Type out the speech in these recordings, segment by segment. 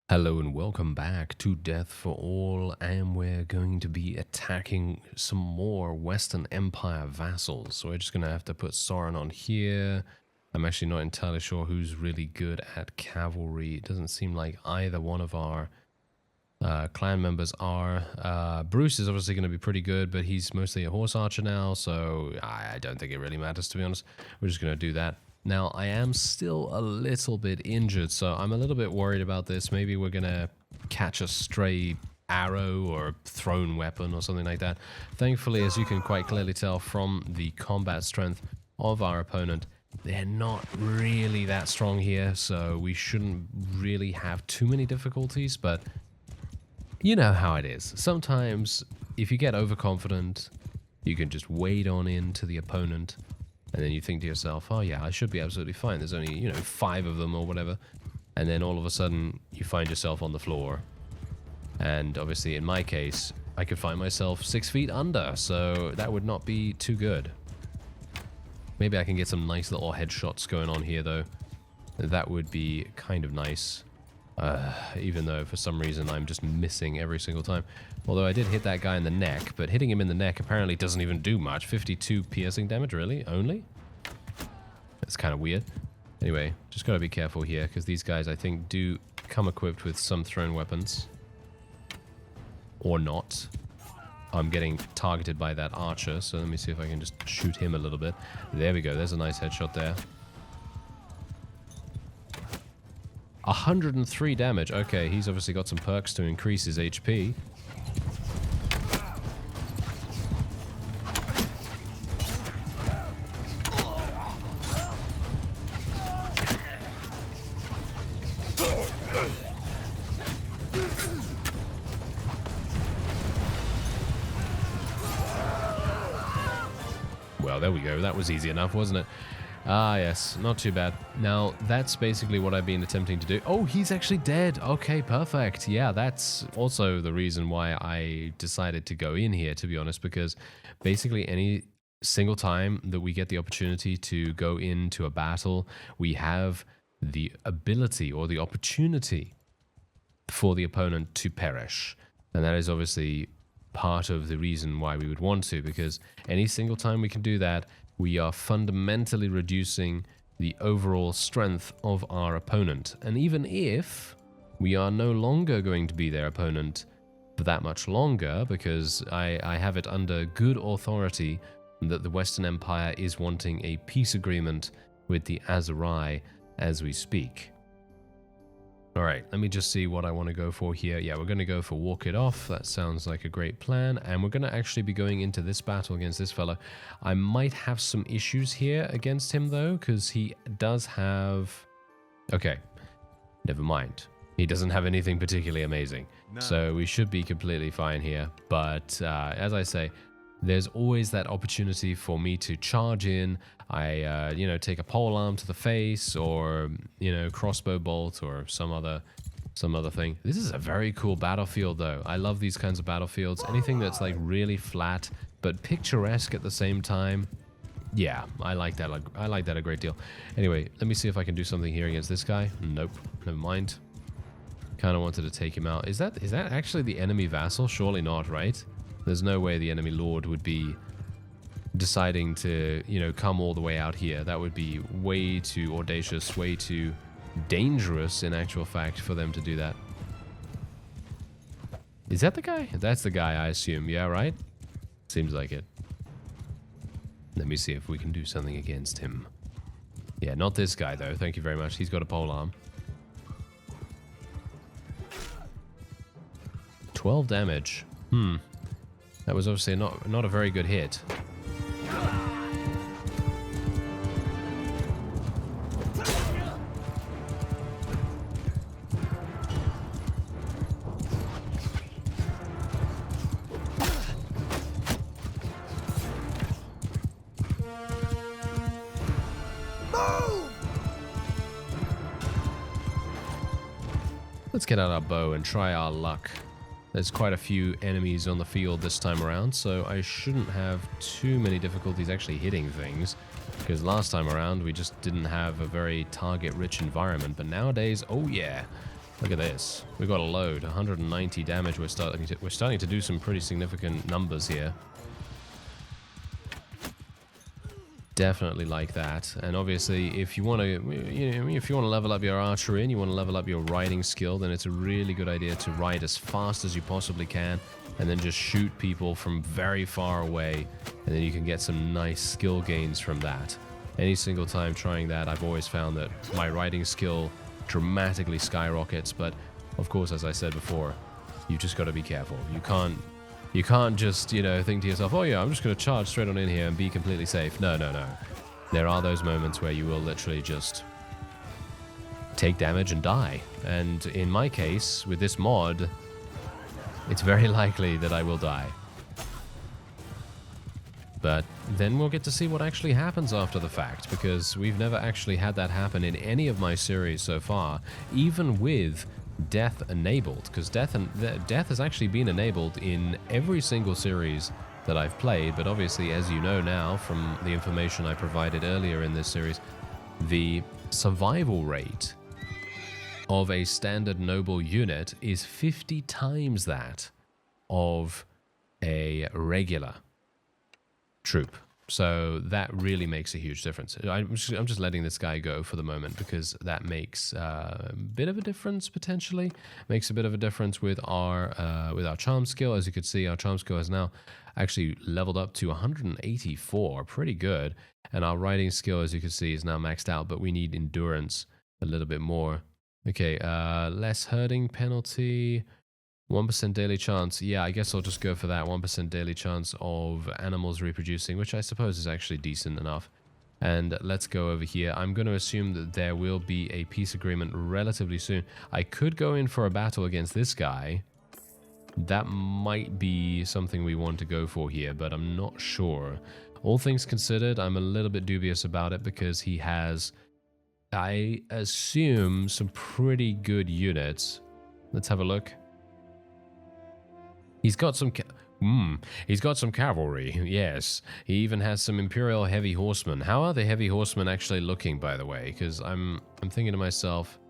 Hello and welcome back to Death for All, and we're going to be attacking some more Western Empire vassals. So we're just going to have to put Sauron on here. I'm actually not entirely sure who's really good at cavalry. It doesn't seem like either one of our clan members are. Bruce is obviously going to be pretty good, but he's mostly a horse archer now, so I don't think it really matters, to be honest. We're just going to do that. Now, I am still a little bit injured, so I'm a little bit worried about this. Maybe we're going to catch a stray arrow or thrown weapon or something like that. Thankfully, as you can quite clearly tell from the combat strength of our opponent, they're not really that strong here, so we shouldn't really have too many difficulties, but you know how it is. Sometimes, if you get overconfident, you can just wade on into the opponent, and then you think to yourself, oh yeah, I should be absolutely fine. There's only, 5 of them or whatever. And then all of a sudden, you find yourself on the floor. And obviously, in my case, I could find myself 6 feet under, so that would not be too good. Maybe I can get some nice little headshots going on here, though. That would be kind of nice. Even though for some reason I'm just missing every single time. Although I did hit that guy in the neck, but hitting him in the neck apparently doesn't even do much. 52 piercing damage, really? Only? That's kind of weird. Anyway, just gotta be careful here, because these guys, I think, do come equipped with some thrown weapons. Or not. I'm getting targeted by that archer, so let me see if I can just shoot him a little bit. There we go, there's a nice headshot there. 103 damage. Okay, he's obviously got some perks to increase his HP. Well, there we go. That was easy enough, wasn't it? Ah, yes. Not too bad. Now, that's basically what I've been attempting to do. Oh, he's actually dead. Okay, perfect. Yeah, that's also the reason why I decided to go in here, to be honest, because basically any single time that we get the opportunity to go into a battle, we have the ability or the opportunity for the opponent to perish. And that is obviously part of the reason why we would want to, because any single time we can do that, we are fundamentally reducing the overall strength of our opponent. And even if we are no longer going to be their opponent for that much longer, because I have it under good authority that the Western Empire is wanting a peace agreement with the Azerai as we speak. Alright, let me just see what I want to go for here. Yeah, we're going to go for Walk It Off. That sounds like a great plan. And we're going to actually be going into this battle against this fellow. I might have some issues here against him, though, because he does have... Okay, never mind. He doesn't have anything particularly amazing. No. So we should be completely fine here. But as I say, there's always that opportunity for me to charge in. I, take a pole arm to the face, or, crossbow bolt, or some other thing. This is a very cool battlefield, though. I love these kinds of battlefields. Anything that's like really flat, but picturesque at the same time. Yeah, I like that. I like that a great deal. Anyway, let me see if I can do something here against this guy. Nope, never mind. Kind of wanted to take him out. Is that actually the enemy vassal? Surely not, right? There's no way the enemy lord would be deciding to, come all the way out here. That would be way too audacious, way too dangerous, in actual fact, for them to do that. Is that the guy? That's the guy, I assume. Yeah, right? Seems like it. Let me see if we can do something against him. Yeah, not this guy, though. Thank you very much. He's got a pole arm. 12 damage. That was obviously not a very good hit. Let's get out our bow and try our luck. There's quite a few enemies on the field this time around, so I shouldn't have too many difficulties actually hitting things, because last time around we just didn't have a very target-rich environment. But nowadays, oh yeah, Look at this. We've got a load, 190 damage. We're starting to do some pretty significant numbers here. Definitely like that. And obviously, if you want to, if you want to level up your archery and you want to level up your riding skill, then it's a really good idea to ride as fast as you possibly can, and then just shoot people from very far away, and then you can get some nice skill gains from that. Any single time trying that, I've always found that my riding skill dramatically skyrockets. But of course, as I said before, you just got to be careful. You can't just, think to yourself, oh yeah, I'm just going to charge straight on in here and be completely safe. No, no, no. There are those moments where you will literally just take damage and die. And in my case, with this mod, it's very likely that I will die. But then we'll get to see what actually happens after the fact, because we've never actually had that happen in any of my series so far, even with death enabled, because death has actually been enabled in every single series that I've played. But obviously, as you know now from the information I provided earlier in this series, the survival rate of a standard noble unit is 50 times that of a regular troop. So that really makes a huge difference. I'm just letting this guy go for the moment, because that makes a bit of a difference potentially. Makes a bit of a difference with our charm skill. As you can see, our charm skill has now actually leveled up to 184, pretty good. And our riding skill, as you can see, is now maxed out, but we need endurance a little bit more. Okay, less herding penalty. 1% daily chance. Yeah, I guess I'll just go for that. 1% daily chance of animals reproducing, which I suppose is actually decent enough. And let's go over here. I'm going to assume that there will be a peace agreement relatively soon. I could go in for a battle against this guy. That might be something we want to go for here, but I'm not sure. All things considered, I'm a little bit dubious about it, because he has, I assume, some pretty good units. Let's have a look. He's got some cavalry, yes. He even has some Imperial heavy horsemen. How are the heavy horsemen actually looking, by the way? Because I'm thinking to myself,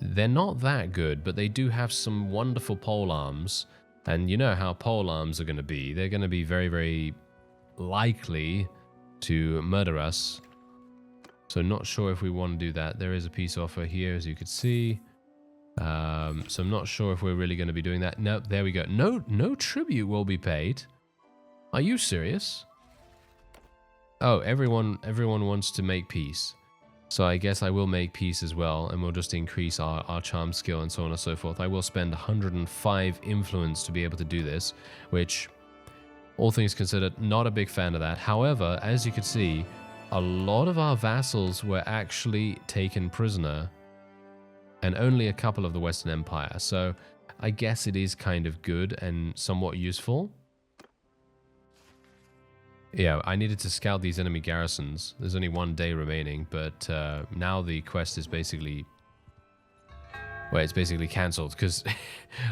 they're not that good, but they do have some wonderful pole arms. And you know how pole arms are going to be. They're going to be very, very likely to murder us. So not sure if we want to do that. There is a peace offer here, as you can see. So I'm not sure if we're really going to be doing that. No, there we go. No tribute will be paid. Are you serious? Oh, everyone wants to make peace. So I guess I will make peace as well, and we'll just increase our charm skill and so on and so forth. I will spend 105 influence to be able to do this, which, all things considered, not a big fan of that. However, as you can see, a lot of our vassals were actually taken prisoner, and only a couple of the Western Empire. So I guess it is kind of good and somewhat useful. Yeah, I needed to scout these enemy garrisons. There's only 1 day remaining, but now the quest is basically... well, it's basically cancelled, because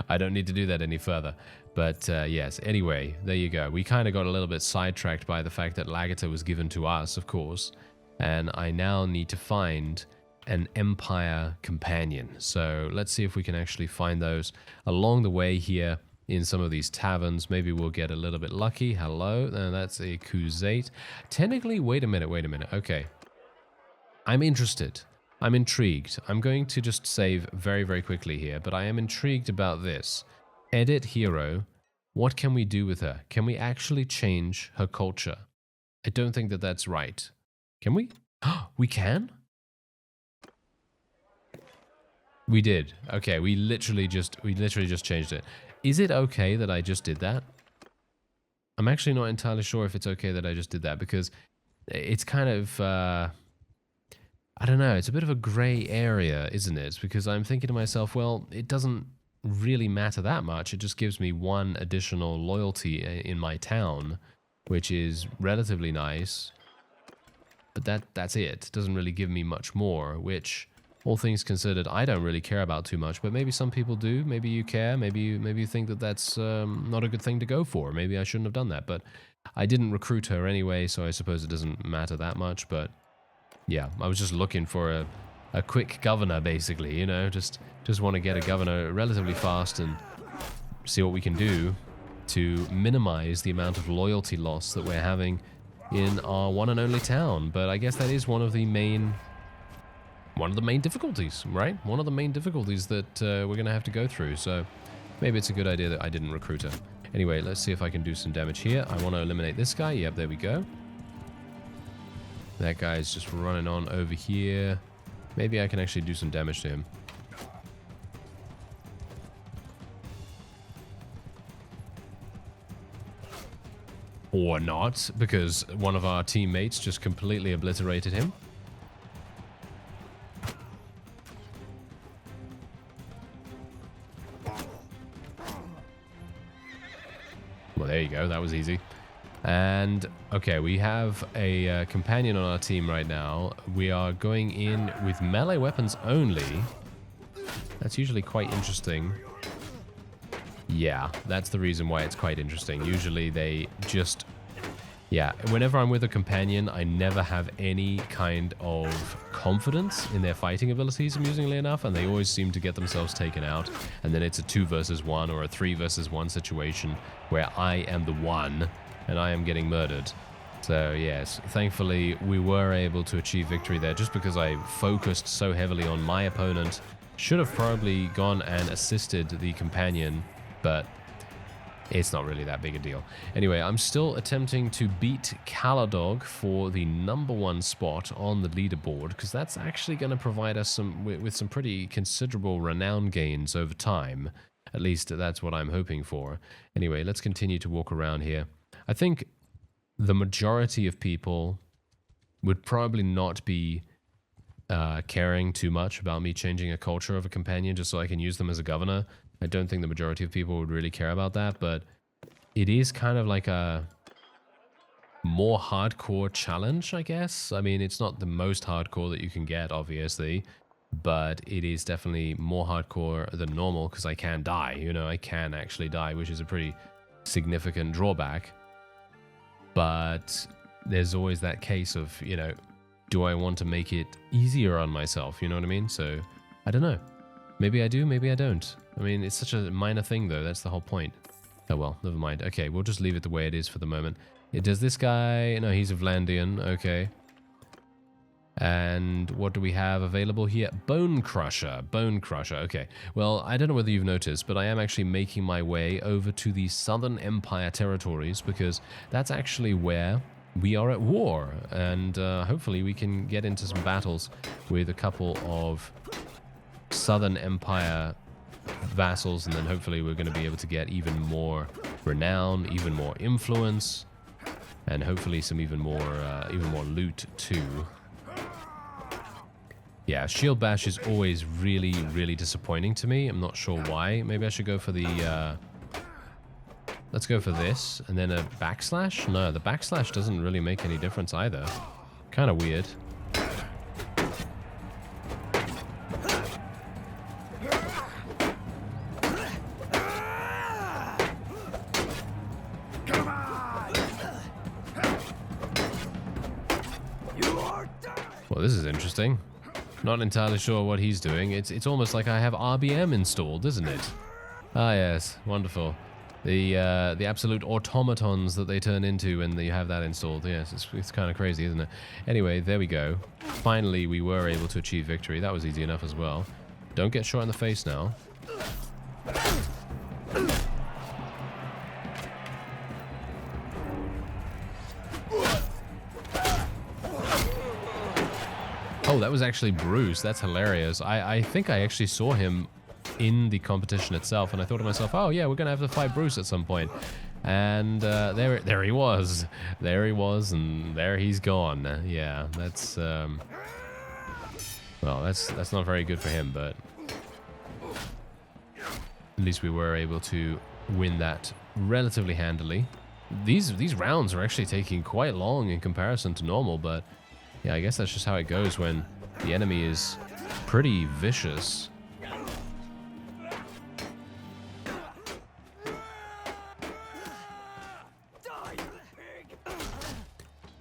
I don't need to do that any further. But yes, anyway, there you go. We kind of got a little bit sidetracked by the fact that Lagata was given to us, of course. And I now need to find an Empire companion. So let's see if we can actually find those along the way here in some of these taverns. Maybe we'll get a little bit lucky. Hello, that's a Crusade. Technically, wait a minute. Okay. I'm interested. I'm intrigued. I'm going to just save very, very quickly here, but I am intrigued about this. Edit hero. What can we do with her? Can we actually change her culture? I don't think that that's right. Can we? We can? We did. Okay, we literally just changed it. Is it okay that I just did that? I'm actually not entirely sure if it's okay that I just did that, because it's kind of I don't know, it's a bit of a gray area, isn't it? Because I'm thinking to myself, well, it doesn't really matter that much. It just gives me 1 additional loyalty in my town, which is relatively nice. But that's it. It doesn't really give me much more, which, all things considered, I don't really care about too much, but maybe some people do. Maybe you care. Maybe you think that that's not a good thing to go for. Maybe I shouldn't have done that, but I didn't recruit her anyway, so I suppose it doesn't matter that much. But yeah, I was just looking for a a quick governor, basically, you know, just want to get a governor relatively fast and see what we can do to minimize the amount of loyalty loss that we're having in our one and only town. But I guess that is one of the main difficulties, right? One of the main difficulties that we're going to have to go through. So maybe it's a good idea that I didn't recruit her. Anyway, let's see if I can do some damage here. I want to eliminate this guy. Yep, there we go. That guy's just running on over here. Maybe I can actually do some damage to him. Or not, because one of our teammates just completely obliterated him. Well, there you go. That was easy. And, okay, we have a companion on our team right now. We are going in with melee weapons only. That's usually quite interesting. Yeah, that's the reason why it's quite interesting. Usually they just... Yeah, whenever I'm with a companion, I never have any kind of confidence in their fighting abilities, amusingly enough, and they always seem to get themselves taken out. And then it's a 2 versus 1 or a 3 versus 1 situation where I am the one and I am getting murdered. So yes, thankfully we were able to achieve victory there just because I focused so heavily on my opponent. Should have probably gone and assisted the companion, but it's not really that big a deal. Anyway, I'm still attempting to beat Caladog for the #1 spot on the leaderboard, because that's actually going to provide us with some pretty considerable renown gains over time. At least that's what I'm hoping for. Anyway, let's continue to walk around here. I think the majority of people would probably not be caring too much about me changing a culture of a companion just so I can use them as a governor. I don't think the majority of people would really care about that, but it is kind of like a more hardcore challenge, I guess. I mean, it's not the most hardcore that you can get, obviously, but it is definitely more hardcore than normal because I can die. You know, I can actually die, which is a pretty significant drawback. But there's always that case of, you know, do I want to make it easier on myself? You know what I mean? So, I don't know. Maybe I do, maybe I don't. I mean, it's such a minor thing, though. That's the whole point. Oh, well, never mind. Okay, we'll just leave it the way it is for the moment. Does this guy... No, he's a Vlandian. Okay. And what do we have available here? Bone Crusher. Bone Crusher. Okay. Well, I don't know whether you've noticed, but I am actually making my way over to the Southern Empire territories because that's actually where we are at war. And hopefully we can get into some battles with a couple of Southern Empire vassals, and then hopefully we're going to be able to get even more renown, even more influence, and hopefully some even more loot too. Yeah, Shield Bash is always really, really disappointing to me. I'm not sure why. Maybe I should go for the... let's go for this, and then a backslash? No, the backslash doesn't really make any difference either. Kind of weird. Well, this is interesting. Not entirely sure what he's doing. It's almost like I have RBM installed, isn't it? Ah, yes. Wonderful. The absolute automatons that they turn into when you have that installed. Yes, it's kind of crazy, isn't it? Anyway, there we go. Finally, we were able to achieve victory. That was easy enough as well. Don't get shot in the face now. Oh, that was actually Bruce. That's hilarious. I think I actually saw him in the competition itself, and I thought to myself, oh yeah, we're going to have to fight Bruce at some point. And there he was. There he was, and there he's gone. Yeah, that's... well, that's not very good for him, but... At least we were able to win that relatively handily. These rounds are actually taking quite long in comparison to normal, but... Yeah, I guess that's just how it goes when the enemy is pretty vicious.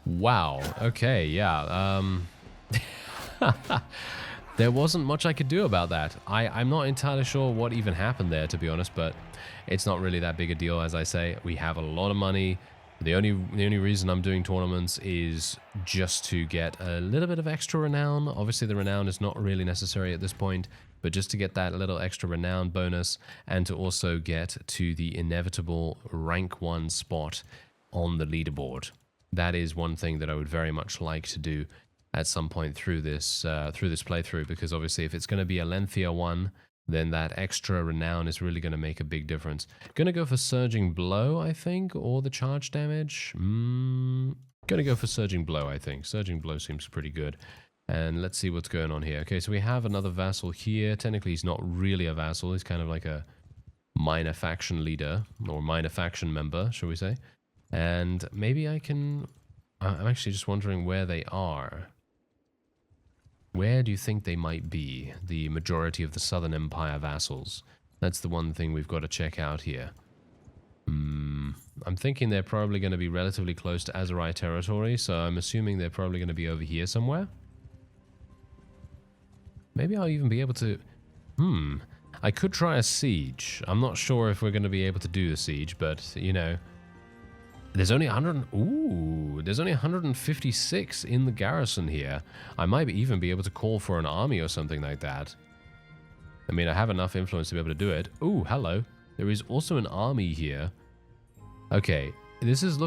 Wow. Okay, yeah. there wasn't much I could do about that. I'm not entirely sure what even happened there, to be honest, but it's not really that big a deal. As I say, we have a lot of money. The only reason I'm doing tournaments is just to get a little bit of extra renown. Obviously, the renown is not really necessary at this point, but just to get that little extra renown bonus and to also get to the inevitable rank 1 spot on the leaderboard. That is one thing that I would very much like to do at some point through this playthrough, because obviously if it's going to be a lengthier one, then that extra renown is really going to make a big difference. Going to go for Surging Blow, I think, or the charge damage. Going to go for Surging Blow, I think. Surging Blow seems pretty good. And let's see what's going on here. Okay, so we have another vassal here. Technically, he's not really a vassal. He's kind of like a minor faction leader, or minor faction member, shall we say. And maybe I can... I'm actually just wondering where they are. Where do you think they might be, the majority of the Southern Empire vassals? That's the one thing we've got to check out here. I'm thinking they're probably going to be relatively close to Azerai territory, so I'm assuming they're probably going to be over here somewhere. Maybe I'll even be able to... I could try a siege. I'm not sure if we're going to be able to do the siege, but, you know... There's only 156 in the garrison here. I might even be able to call for an army or something like that. I mean, I have enough influence to be able to do it. Ooh, hello. There is also an army here. Okay, this is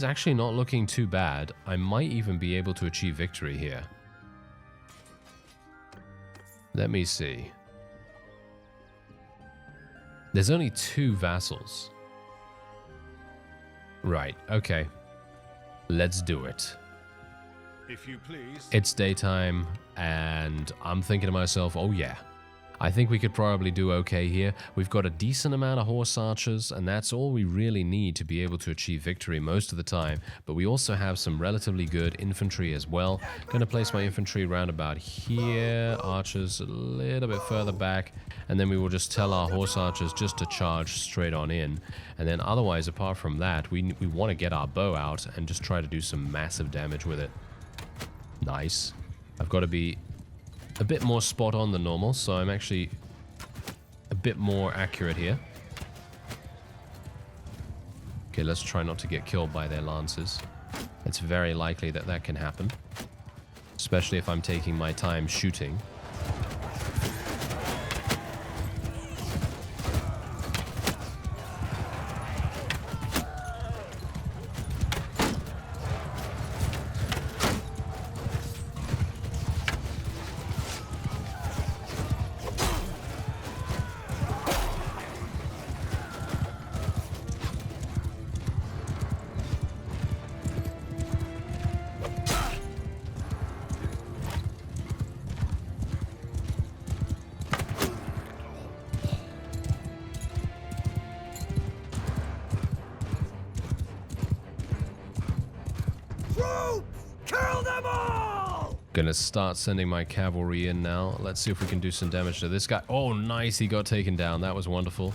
actually not looking too bad. I might even be able to achieve victory here. Let me see. There's only 2 vassals. Right, okay. Let's do it. If you please. It's daytime, and I'm thinking to myself, oh yeah, I think we could probably do okay here. We've got a decent amount of horse archers, and that's all we really need to be able to achieve victory most of the time. But we also have some relatively good infantry as well. Going to place my infantry around about here, archers a little bit further back, and then we will just tell our horse archers just to charge straight on in. And then otherwise, apart from that, we want to get our bow out and just try to do some massive damage with it. Nice. I've got to be a bit more spot on than normal, so I'm actually a bit more accurate here. Okay, let's try not to get killed by their lances. It's very likely that that can happen, especially if I'm taking my time shooting. Gonna start sending my cavalry in now. Let's see if we can do some damage to this guy. Oh, nice. He got taken down. That was wonderful.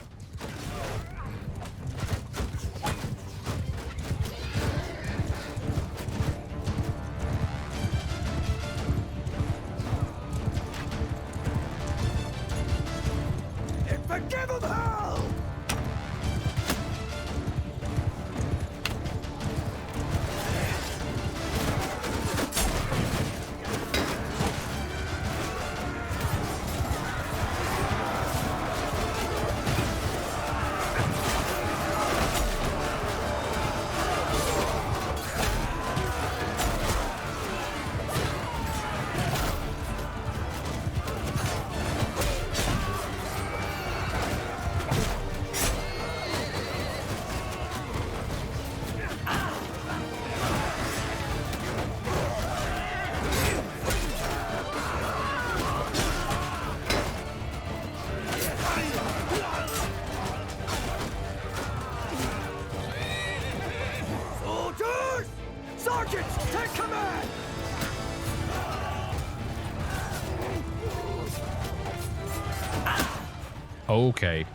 Okay.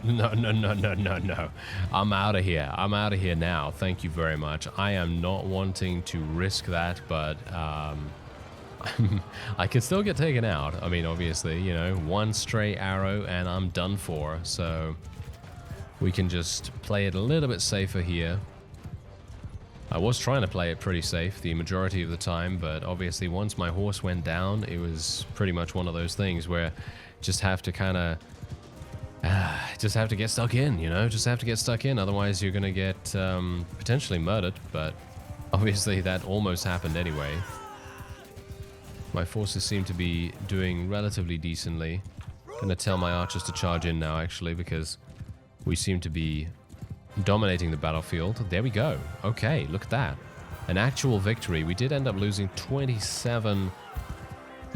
No. I'm out of here. I'm out of here now. Thank you very much. I am not wanting to risk that, but I can still get taken out. I mean, obviously, you know, one stray arrow and I'm done for. So we can just play it a little bit safer here. I was trying to play it pretty safe the majority of the time, but obviously once my horse went down, it was pretty much one of those things where just have to kind of just have to get stuck in, you know, just have to get stuck in. Otherwise, you're going to get potentially murdered. But obviously, that almost happened anyway. My forces seem to be doing relatively decently. Going to tell my archers to charge in now, actually, because we seem to be dominating the battlefield. There we go. Okay, look at that. An actual victory. We did end up losing 27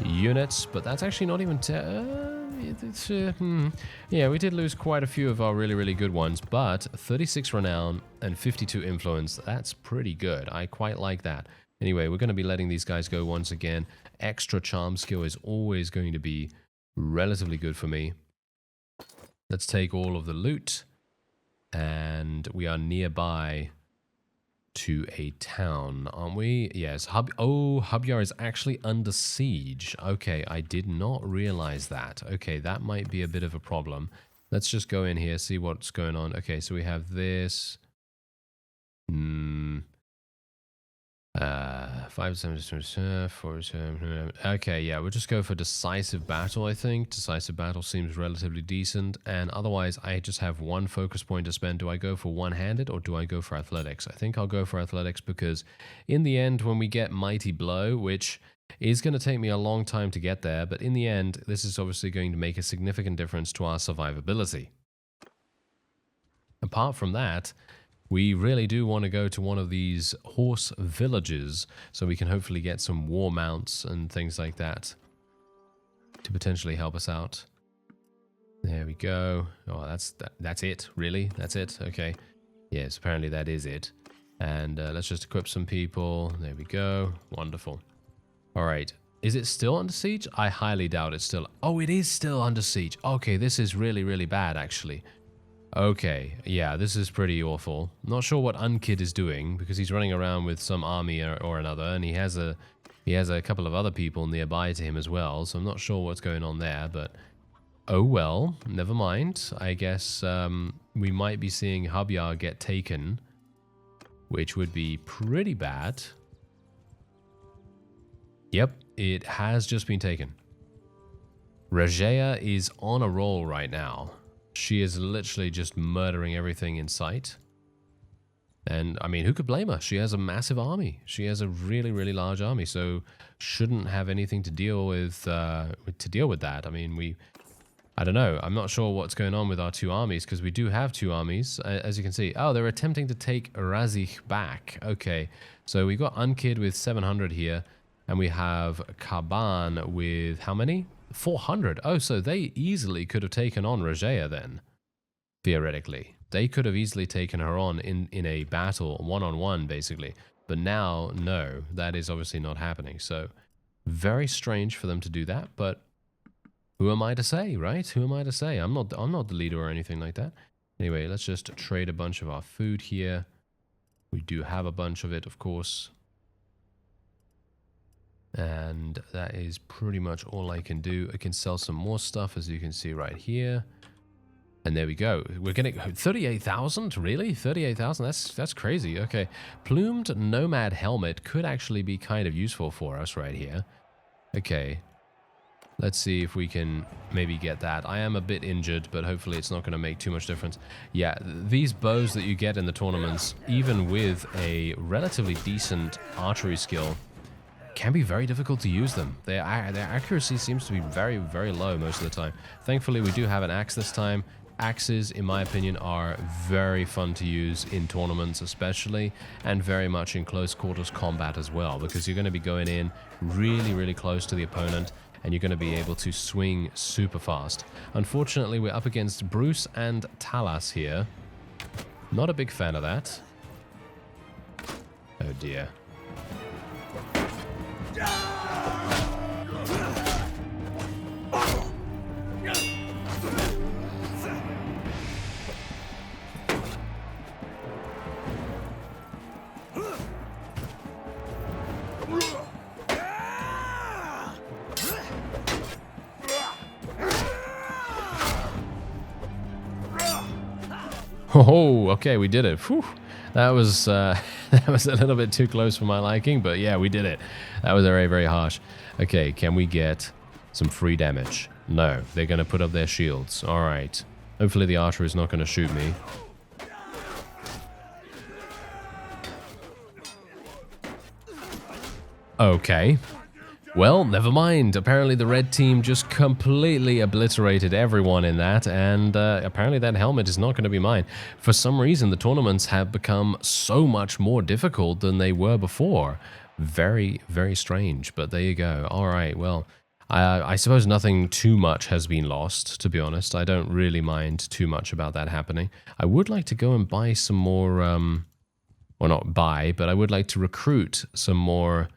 units, but that's actually not even... yeah, we did lose quite a few of our really, really good ones, but 36 renown and 52 influence, that's pretty good. I quite like that. Anyway, we're going to be letting these guys go once again. Extra charm skill is always going to be relatively good for me. Let's take all of the loot, and we are nearby to a town, aren't we? Yes. Hubyar is actually under siege. Okay, I did not realize that. Okay, that might be a bit of a problem. Let's just go in here, see what's going on. Okay, so we have this. 5, 7, 4, 7. Okay, yeah, we'll just go for decisive battle, I think. Decisive battle seems relatively decent, and otherwise I just have one focus point to spend. Do I go for one-handed or do I go for athletics? I think I'll go for athletics because in the end, when we get Mighty Blow, which is going to take me a long time to get there, but in the end, this is obviously going to make a significant difference to our survivability. Apart from that, we really do want to go to one of these horse villages so we can hopefully get some war mounts and things like that to potentially help us out. There we go. Oh, that's it, really? That's it? Okay. Yes, apparently that is it. And let's just equip some people. There we go. Wonderful. All right. Is it still under siege? I highly doubt it's still... Oh, it is still under siege. Okay, this is really, really bad, actually. Okay, yeah, this is pretty awful. Not sure what Unkid is doing because he's running around with some army or another, and he has a couple of other people nearby to him as well. So I'm not sure what's going on there, but oh well, never mind. I guess we might be seeing Hubyar get taken, which would be pretty bad. Yep, it has just been taken. Rajaya is on a roll right now. She is literally just murdering everything in sight. And, I mean, who could blame her? She has a massive army. She has a really, really large army, so shouldn't have anything to deal with that. I mean, I don't know. I'm not sure what's going on with our two armies, because we do have two armies, as you can see. Oh, they're attempting to take Razich back. Okay, so we've got Unkid with 700 here, and we have Kaban with how many? 400. Oh, so they easily could have taken on Rajaya then, theoretically. They could have easily taken her on in a battle, one-on-one, basically. But now, no, that is obviously not happening. So, very strange for them to do that, but who am I to say, right? Who am I to say? I'm not the leader or anything like that. Anyway, let's just trade a bunch of our food here. We do have a bunch of it, of course. And that is pretty much all I can do. I can sell some more stuff, as you can see right here. And there we go. We're getting 38,000? Really? 38,000? That's crazy. Okay. Plumed Nomad Helmet could actually be kind of useful for us right here. Okay. Let's see if we can maybe get that. I am a bit injured, but hopefully it's not going to make too much difference. Yeah, these bows that you get in the tournaments, even with a relatively decent archery skill, can be very difficult to use them. Their accuracy seems to be very, very low most of the time. Thankfully, we do have an axe this time. Axes, in my opinion, are very fun to use in tournaments especially, and very much in close quarters combat as well, because you're going to be going in really, really close to the opponent, and you're going to be able to swing super fast. Unfortunately, we're up against Bruce and Talas here. Not a big fan of that. Oh dear. Oh, okay, we did it. Whew. That was that was a little bit too close for my liking, but yeah, we did it. That was very, very harsh. Okay, can we get some free damage? No, they're going to put up their shields. All right. Hopefully the archer is not going to shoot me. Okay. Well, never mind. Apparently the red team just completely obliterated everyone in that, and apparently that helmet is not going to be mine. For some reason, the tournaments have become so much more difficult than they were before. Very, very strange, but there you go. All right, well, I suppose nothing too much has been lost, to be honest. I don't really mind too much about that happening. I would like to go and buy some more, well, not buy, but I would like to recruit some more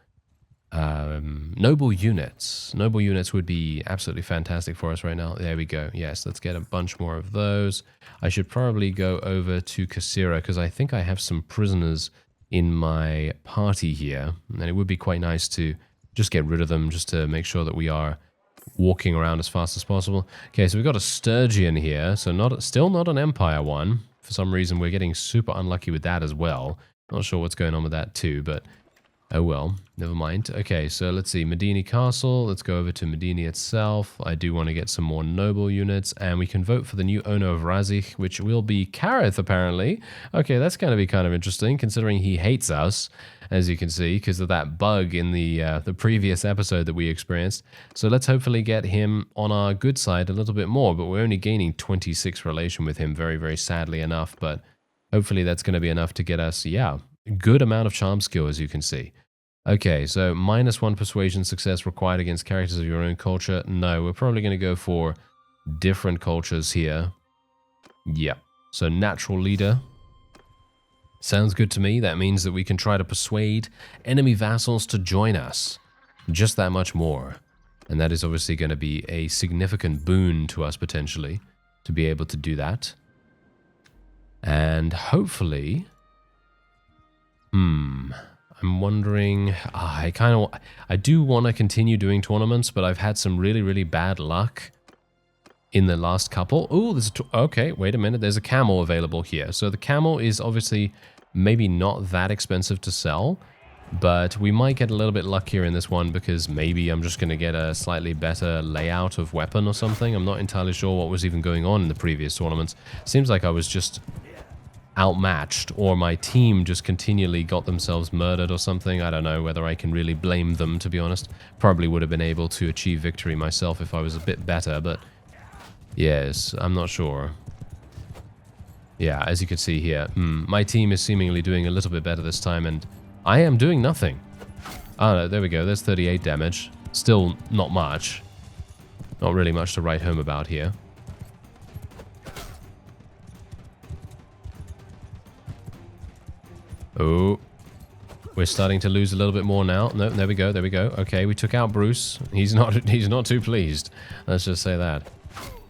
noble units. Noble units would be absolutely fantastic for us right now. There we go. Yes, let's get a bunch more of those. I should probably go over to Kasira because I think I have some prisoners in my party here, and it would be quite nice to just get rid of them just to make sure that we are walking around as fast as possible. Okay, so we've got a Sturgeon here, so still not an Empire one. For some reason, we're getting super unlucky with that as well. Not sure what's going on with that too, but oh well, never mind. Okay, so let's see, Medini Castle. Let's go over to Medini itself. I do want to get some more noble units, and we can vote for the new owner of Razich, which will be Kareth, apparently. Okay, that's going to be kind of interesting, considering he hates us, as you can see, because of that bug in the previous episode that we experienced. So let's hopefully get him on our good side a little bit more, but we're only gaining 26 relation with him, very, very sadly enough, but hopefully that's going to be enough to get us, yeah, a good amount of charm skill, as you can see. Okay, so -1 persuasion success required against characters of your own culture. No, we're probably going to go for different cultures here. Yeah, so natural leader. Sounds good to me. That means that we can try to persuade enemy vassals to join us. Just that much more. And that is obviously going to be a significant boon to us potentially to be able to do that. And hopefully... I'm wondering, I do want to continue doing tournaments, but I've had some really, really bad luck in the last couple. Oh, okay, wait a minute, there's a camel available here. So the camel is obviously maybe not that expensive to sell, but we might get a little bit luckier in this one because maybe I'm just going to get a slightly better layout of weapon or something. I'm not entirely sure what was even going on in the previous tournaments. Seems like I was just outmatched, or my team just continually got themselves murdered or something. I don't know whether I can really blame them, to be honest. Probably would have been able to achieve victory myself if I was a bit better, but yes, I'm not sure. Yeah, as you can see here, my team is seemingly doing a little bit better this time, and I am doing nothing. Oh, no, there we go. There's 38 damage. Still not much. Not really much to write home about here. Oh, we're starting to lose a little bit more now. No, there we go, there we go. Okay, we took out Bruce. He's not too pleased. Let's just say that.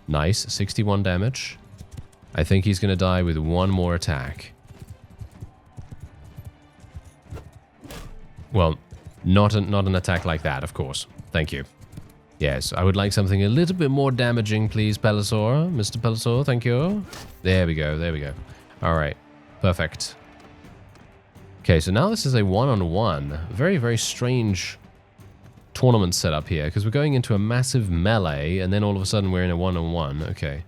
Nice, 61 damage. I think he's going to die with one more attack. Well, not an attack like that, of course. Thank you. Yes, I would like something a little bit more damaging, please, Pelisor. Mr. Pelisor, thank you. There we go, there we go. All right, perfect. Okay, so now this is a one-on-one. Very, very strange tournament setup here, because we're going into a massive melee, and then all of a sudden we're in a one-on-one. Okay.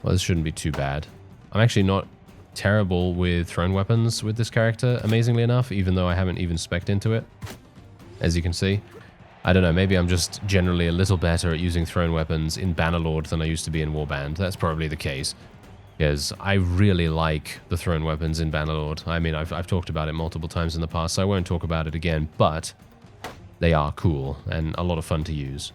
Well, this shouldn't be too bad. I'm actually not terrible with thrown weapons with this character, amazingly enough, even though I haven't even spec'd into it, as you can see. I don't know, maybe I'm just generally a little better at using thrown weapons in Bannerlord than I used to be in Warband. That's probably the case. Because I really like the thrown weapons in Bannerlord. I mean, I've talked about it multiple times in the past, so I won't talk about it again, but they are cool and a lot of fun to use.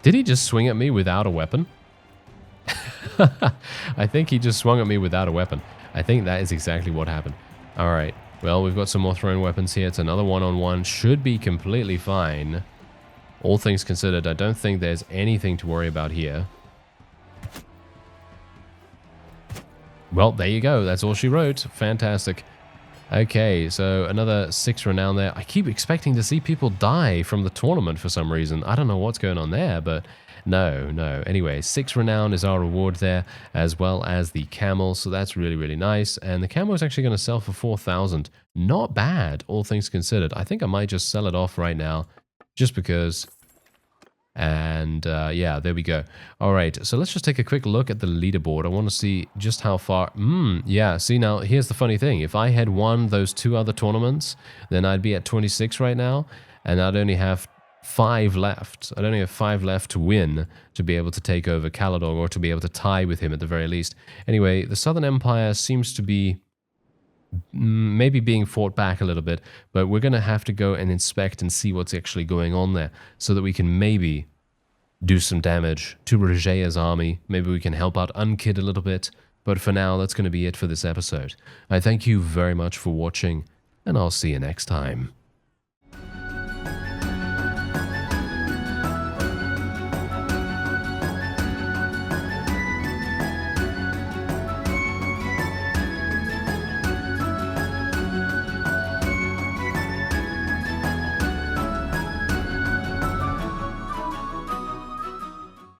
Did he just swing at me without a weapon? I think he just swung at me without a weapon. I think that is exactly what happened. All right. Well, we've got some more thrown weapons here. It's another one-on-one. Should be completely fine. All things considered, I don't think there's anything to worry about here. Well, there you go. That's all she wrote. Fantastic. Okay, so another 6 renown there. I keep expecting to see people die from the tournament for some reason. I don't know what's going on there, but no. Anyway, 6 renown is our reward there, as well as the camel, so that's really, really nice. And the camel is actually going to sell for 4,000. Not bad, all things considered. I think I might just sell it off right now, just because. And yeah, there we go. All right, so let's just take a quick look at the leaderboard. I want to see just how far. Yeah, see now, here's the funny thing. If I had won those 2 other tournaments, then I'd be at 26 right now, and I'd only have 5 left. I'd only have 5 left to win to be able to take over Caladog, or to be able to tie with him at the very least. Anyway, the Southern Empire seems to be maybe being fought back a little bit, but we're going to have to go and inspect and see what's actually going on there, so that we can maybe do some damage to Regea's army. Maybe we can help out Unkid a little bit, but for now, that's going to be it for this episode. I thank you very much for watching, and I'll see you next time.